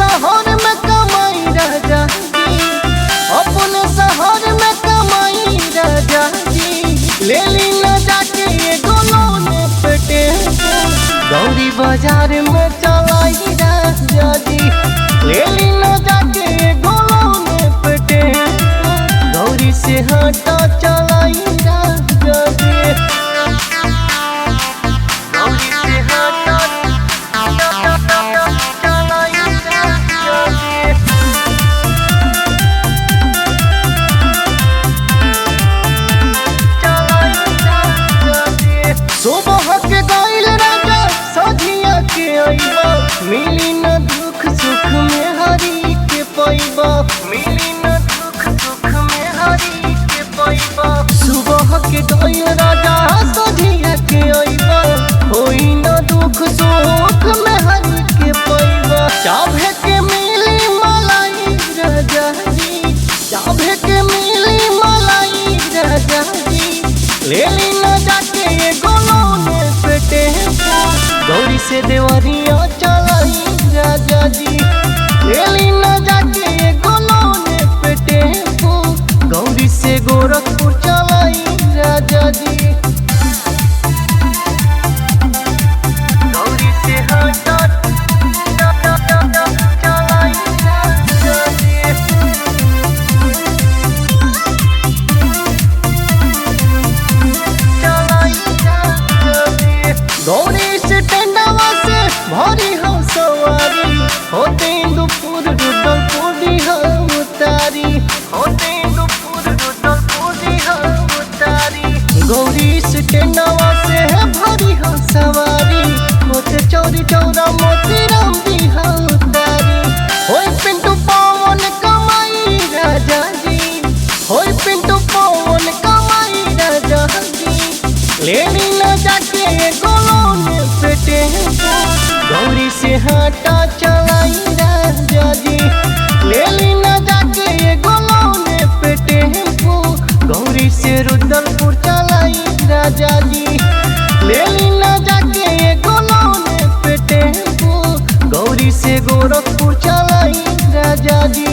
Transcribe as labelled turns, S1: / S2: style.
S1: शहर में कमाई राजा जी, अपने शहर में कमाई राजा जी। ले ली न जाके एगो लोन पे टेम्पो, गौरी बाजार में चलाई राजा जी। ले ली न जाके एगो लोन पे टेम्पो, गौरी से हटा चलाई राजा जी। सुबह के गइल राजा सझिया के अइबा, मिली न दुख सुख में हरी के पैबा, मिली न दुख सुख में हरी के पैबा। सुबह के गइल राजा सझिया के अइबा, होई न दुख सुख में हरी के पैबा। चाभे के मिली मलाई राजा जी, चाभे के मिली मलाई राजा जी। ले ली न जाके एगो लोन पे टेम्पो, गौरी से देवरिया चलाई राजा जी। ले ली न जाके एगो लोन पे टेम्पो, गौरी से गोरखपुर चलाई राजा जी। गौरी से हटा चलाई राजा जी। गौरी से टेंडवा से भरी हम सवारी, होते दुपुर रुदलपुरी हम उतारी, होते दुपुर रुदलपुरी हम उतारी। गौरी से टेंडवा से भरी हम सवारी, होते चौरी चौरा मोतीराम भी हम उतारी। होई पिंटू पवन कमाई राजा जी, होई पिंटू पवन कमाई राजा जी। लेनी न जाके एगो लोन पे टेम्पो, गौरी से हटा चलाई राजा जी। लेनी न जाके एगो लोन पे टेम्पो, गौरी से रुदलपुर चलाई राजा जी। लेनी न जाके एगो लोन पे टेम्पो, गौरी से गोरखपुर चलाई राजा जी।